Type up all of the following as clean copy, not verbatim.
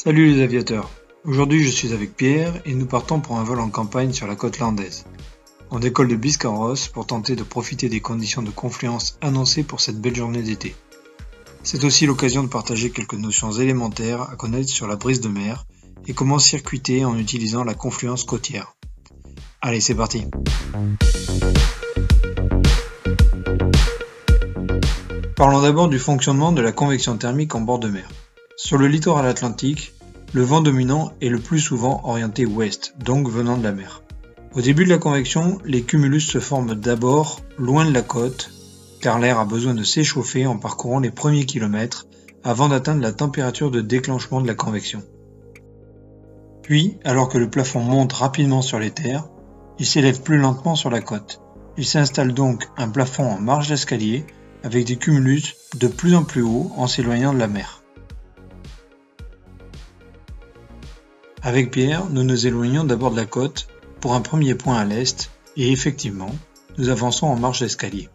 Salut les aviateurs, aujourd'hui je suis avec Pierre et nous partons pour un vol en campagne sur la côte landaise. On décolle de Biscarrosse pour tenter de profiter des conditions de confluence annoncées pour cette belle journée d'été. C'est aussi l'occasion de partager quelques notions élémentaires à connaître sur la brise de mer et comment circuiter en utilisant la confluence côtière. Allez, c'est parti! Parlons d'abord du fonctionnement de la convection thermique en bord de mer. Sur le littoral atlantique, le vent dominant est le plus souvent orienté ouest, donc venant de la mer. Au début de la convection, les cumulus se forment d'abord loin de la côte, car l'air a besoin de s'échauffer en parcourant les premiers kilomètres avant d'atteindre la température de déclenchement de la convection. Puis, alors que le plafond monte rapidement sur les terres, il s'élève plus lentement sur la côte. Il s'installe donc un plafond en marge d'escalier avec des cumulus de plus en plus haut en s'éloignant de la mer. Avec Pierre, nous nous éloignons d'abord de la côte pour un premier point à l'est et effectivement, nous avançons en marche d'escalier.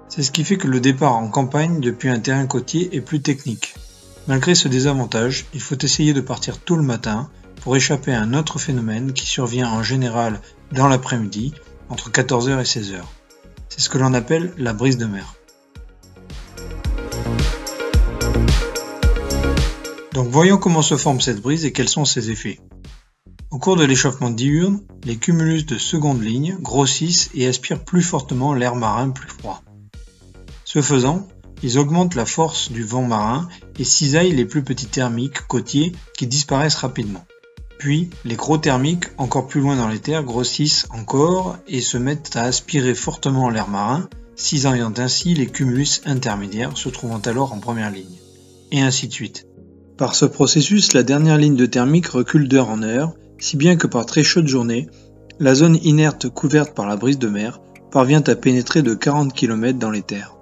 C'est ce qui fait que le départ en campagne depuis un terrain côtier est plus technique. Malgré ce désavantage, il faut essayer de partir tôt le matin pour échapper à un autre phénomène qui survient en général dans l'après-midi, entre 14h et 16h. C'est ce que l'on appelle la brise de mer. Donc voyons comment se forme cette brise et quels sont ses effets. Au cours de l'échauffement diurne, les cumulus de seconde ligne grossissent et aspirent plus fortement l'air marin plus froid. Ce faisant, ils augmentent la force du vent marin et cisaillent les plus petits thermiques côtiers qui disparaissent rapidement. Puis, les gros thermiques, encore plus loin dans les terres, grossissent encore et se mettent à aspirer fortement l'air marin, cisaillant ainsi les cumulus intermédiaires se trouvant alors en première ligne. Et ainsi de suite. Par ce processus, la dernière ligne de thermique recule d'heure en heure, si bien que par très chaude journée, la zone inerte couverte par la brise de mer parvient à pénétrer de 40 km dans les terres.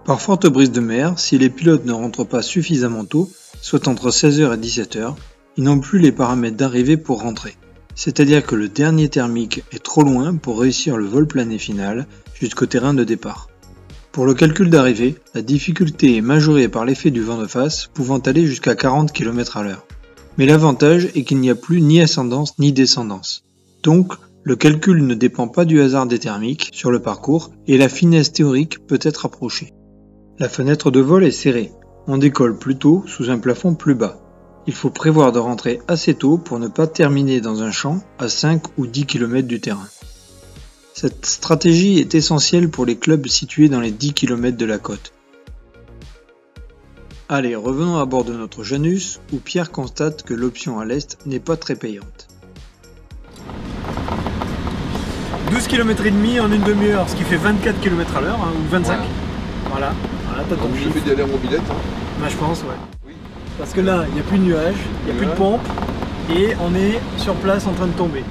Par forte brise de mer, si les pilotes ne rentrent pas suffisamment tôt, soit entre 16h et 17h, ils n'ont plus les paramètres d'arrivée pour rentrer. C'est-à-dire que le dernier thermique est trop loin pour réussir le vol plané final jusqu'au terrain de départ. Pour le calcul d'arrivée, la difficulté est majorée par l'effet du vent de face pouvant aller jusqu'à 40 km/h. Mais l'avantage est qu'il n'y a plus ni ascendance ni descendance. Donc, le calcul ne dépend pas du hasard des thermiques sur le parcours et la finesse théorique peut être approchée. La fenêtre de vol est serrée. On décolle plus tôt sous un plafond plus bas. Il faut prévoir de rentrer assez tôt pour ne pas terminer dans un champ à 5 ou 10 km du terrain. Cette stratégie est essentielle pour les clubs situés dans les 10 km de la côte. Allez, revenons à bord de notre Janus où Pierre constate que l'option à l'est n'est pas très payante. 12 km et demi en une demi-heure, ce qui fait 24 km à l'heure, ou 25. Voilà, t'as ton chiffre. Je fais des allers-mobilettes. Bah, je pense, ouais. Oui. Parce que là, il n'y a plus de nuages, il n'y a plus de pompe, et on est sur place en train de tomber.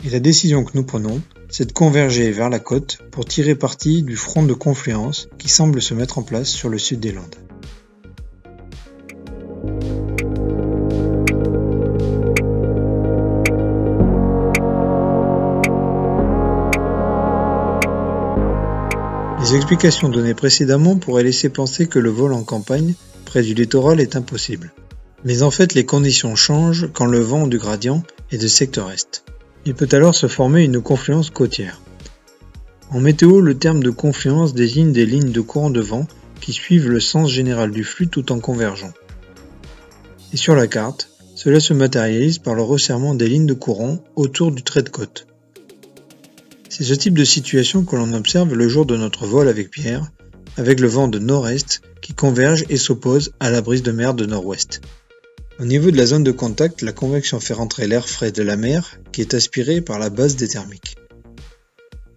Et la décision que nous prenons, c'est de converger vers la côte pour tirer parti du front de confluence qui semble se mettre en place sur le sud des Landes. Les explications données précédemment pourraient laisser penser que le vol en campagne, près du littoral, est impossible. Mais en fait, les conditions changent quand le vent du gradient est de secteur est. Il peut alors se former une confluence côtière. En météo, le terme de confluence désigne des lignes de courant de vent qui suivent le sens général du flux tout en convergeant. Et sur la carte, cela se matérialise par le resserrement des lignes de courant autour du trait de côte. C'est ce type de situation que l'on observe le jour de notre vol avec Pierre, avec le vent de nord-est qui converge et s'oppose à la brise de mer de nord-ouest. Au niveau de la zone de contact, la convection fait rentrer l'air frais de la mer qui est aspiré par la base des thermiques.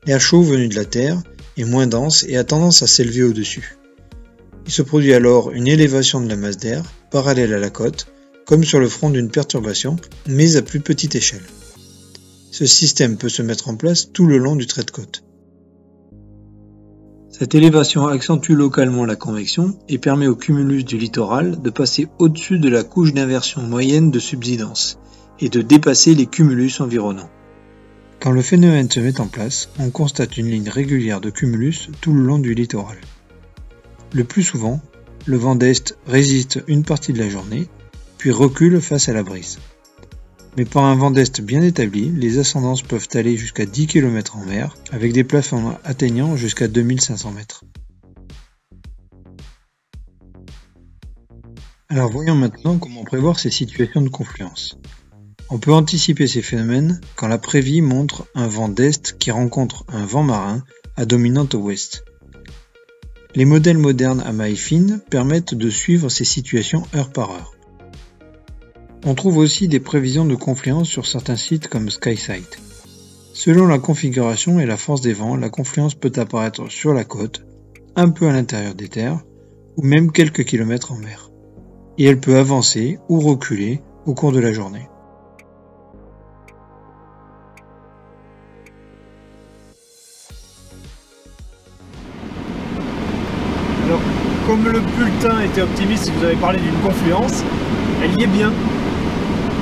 L'air chaud venu de la terre est moins dense et a tendance à s'élever au-dessus. Il se produit alors une élévation de la masse d'air parallèle à la côte, comme sur le front d'une perturbation, mais à plus petite échelle. Ce système peut se mettre en place tout le long du trait de côte. Cette élévation accentue localement la convection et permet au cumulus du littoral de passer au-dessus de la couche d'inversion moyenne de subsidence et de dépasser les cumulus environnants. Quand le phénomène se met en place, on constate une ligne régulière de cumulus tout le long du littoral. Le plus souvent, le vent d'est résiste une partie de la journée, puis recule face à la brise. Mais pour un vent d'est bien établi, les ascendances peuvent aller jusqu'à 10 km en mer, avec des plafonds atteignant jusqu'à 2500 mètres. Alors voyons maintenant comment prévoir ces situations de confluence. On peut anticiper ces phénomènes quand la prévie montre un vent d'est qui rencontre un vent marin à dominante ouest. Les modèles modernes à mailles fines permettent de suivre ces situations heure par heure. On trouve aussi des prévisions de confluence sur certains sites comme SkySight. Selon la configuration et la force des vents, la confluence peut apparaître sur la côte, un peu à l'intérieur des terres, ou même quelques kilomètres en mer. Et elle peut avancer ou reculer au cours de la journée. Alors, comme le bulletin était optimiste, si vous avez parlé d'une confluence, elle y est bien.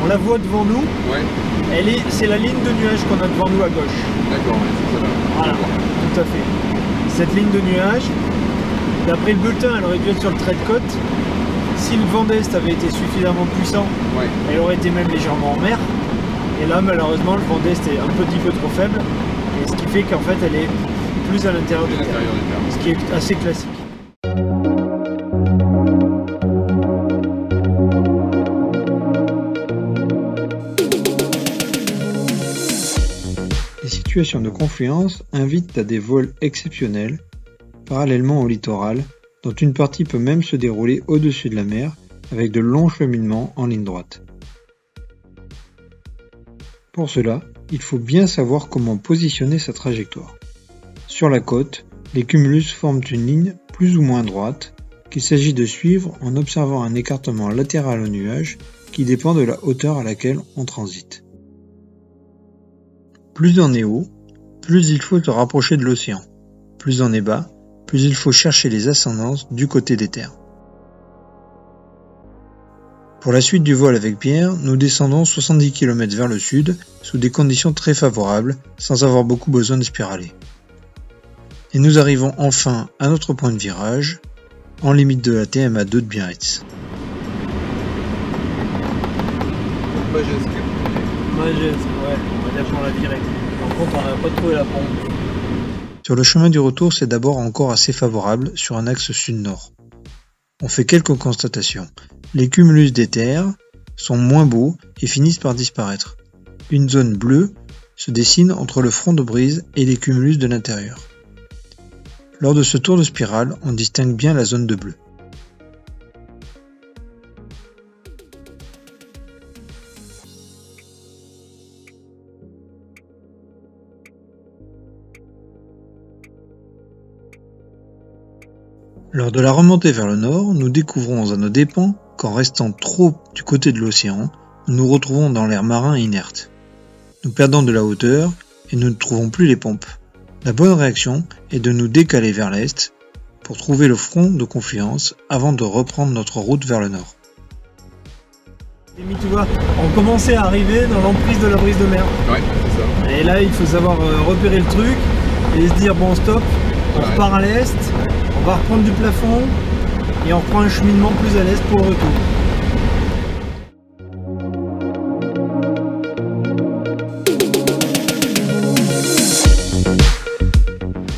On la voit devant nous. Ouais. C'est la ligne de nuages qu'on a devant nous à gauche. D'accord, ouais, c'est ça là. Voilà, tout à fait. Cette ligne de nuages, d'après le bulletin, elle aurait dû être sur le trait de côte. Si le vent d'est avait été suffisamment puissant, Ouais. elle aurait été même légèrement en mer. Et là, malheureusement, le vent d'est est un petit peu trop faible. Et ce qui fait qu'en fait, elle est plus à l'intérieur des terres. Ce qui est assez classique. Les situations de confluence invitent à des vols exceptionnels, parallèlement au littoral, dont une partie peut même se dérouler au-dessus de la mer, avec de longs cheminements en ligne droite. Pour cela, il faut bien savoir comment positionner sa trajectoire. Sur la côte, les cumulus forment une ligne plus ou moins droite, qu'il s'agit de suivre en observant un écartement latéral au nuage qui dépend de la hauteur à laquelle on transite. Plus on est haut, plus il faut se rapprocher de l'océan. Plus on est bas, plus il faut chercher les ascendances du côté des terres. Pour la suite du vol avec Pierre, nous descendons 70 km vers le sud, sous des conditions très favorables, sans avoir beaucoup besoin de spiraler. Et nous arrivons enfin à notre point de virage, en limite de la TMA2 de Biarritz. Majesque, ouais, on va dire qu'on l'a viré. Par contre, on n'a pas trouvé la pompe. Sur le chemin du retour, c'est d'abord encore assez favorable sur un axe sud-nord. On fait quelques constatations. Les cumulus des terres sont moins beaux et finissent par disparaître. Une zone bleue se dessine entre le front de brise et les cumulus de l'intérieur. Lors de ce tour de spirale, on distingue bien la zone de bleu. Lors de la remontée vers le nord, nous découvrons à nos dépens qu'en restant trop du côté de l'océan, nous nous retrouvons dans l'air marin inerte. Nous perdons de la hauteur et nous ne trouvons plus les pompes. La bonne réaction est de nous décaler vers l'est pour trouver le front de confluence avant de reprendre notre route vers le nord. Limite, tu vois, on commençait à arriver dans l'emprise de la brise de mer. Ouais, c'est ça. Et là, il faut savoir repérer le truc et se dire bon stop, on repart à l'est, on va reprendre du plafond et on reprend un cheminement plus à l'est pour le retour.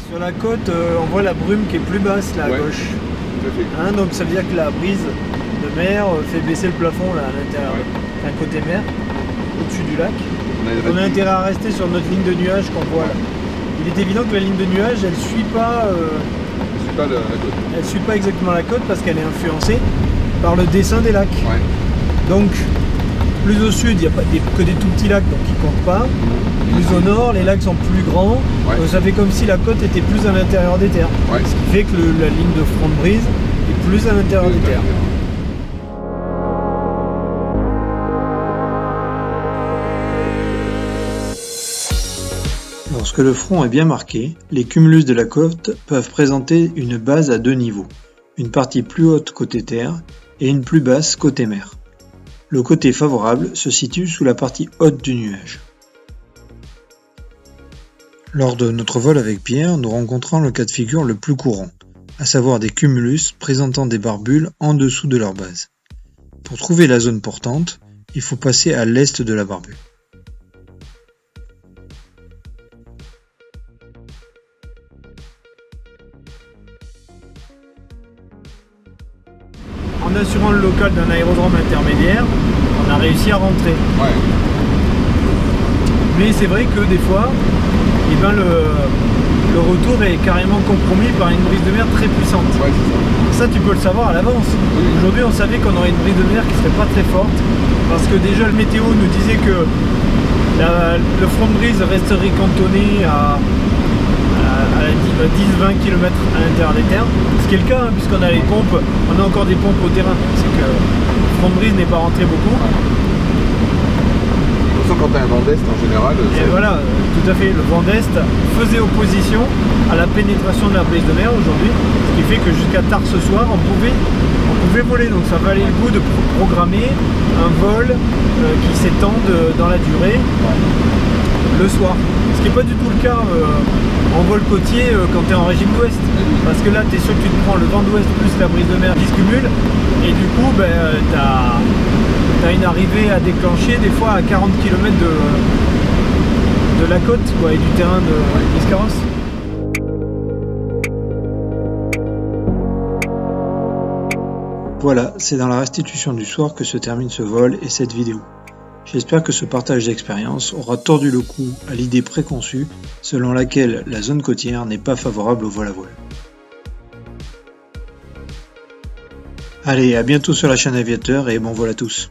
Sur la côte, on voit la brume qui est plus basse là à gauche. Tout à fait. Donc ça veut dire que la brise de mer fait baisser le plafond là à l'intérieur, enfin, côté mer, au-dessus du lac. On a intérêt à rester sur notre ligne de nuages qu'on voit là. Il est évident que la ligne de nuages, elle suit pas la côte. Elle suit pas exactement la côte parce qu'elle est influencée par le dessin des lacs. Ouais. Donc plus au sud, il n'y a pas que des tout petits lacs donc ils comptent pas. Plus au nord, les lacs sont plus grands. Ouais. Donc ça fait comme si la côte était plus à l'intérieur des terres. Ouais. Ce qui fait que la ligne de front de brise est plus à l'intérieur des terres. Alors Lorsque le front est bien marqué, les cumulus de la côte peuvent présenter une base à deux niveaux, une partie plus haute côté terre et une plus basse côté mer. Le côté favorable se situe sous la partie haute du nuage. Lors de notre vol avec Pierre, nous rencontrons le cas de figure le plus courant, à savoir des cumulus présentant des barbules en dessous de leur base. Pour trouver la zone portante, il faut passer à l'est de la barbule. En assurant le local d'un aérodrome intermédiaire, on a réussi à rentrer. Ouais. Mais c'est vrai que des fois, eh ben le retour est carrément compromis par une brise de mer très puissante. Ouais, c'est ça, tu peux le savoir à l'avance. Oui. Aujourd'hui, on savait qu'on aurait une brise de mer qui serait pas très forte, parce que déjà le météo nous disait que le front de brise resterait cantonné à 10-20 km à l'intérieur des terres, ce qui est le cas, hein, puisqu'on a les pompes, on a encore des pompes au terrain, c'est que le front de brise n'est pas rentré beaucoup. Quand tu as un vent d'est en général. Et voilà, tout à fait, le vent d'est faisait opposition à la pénétration de la brise de mer aujourd'hui, ce qui fait que jusqu'à tard ce soir on pouvait voler, donc ça valait le coup de programmer un vol qui s'étende dans la durée le soir. Ce qui n'est pas du tout le cas en vol côtier quand tu es en régime d'ouest, parce que là tu es sûr que tu te prends le vent d'ouest plus la brise de mer qui se cumule, et du coup tu as une arrivée à déclencher des fois à 40 km de la côte quoi, et du terrain de Biscarrosse. Voilà, c'est dans la restitution du soir que se termine ce vol et cette vidéo. J'espère que ce partage d'expérience aura tordu le cou à l'idée préconçue selon laquelle la zone côtière n'est pas favorable au vol à voile. Allez, à bientôt sur la chaîne Aviateur et bon vol à tous.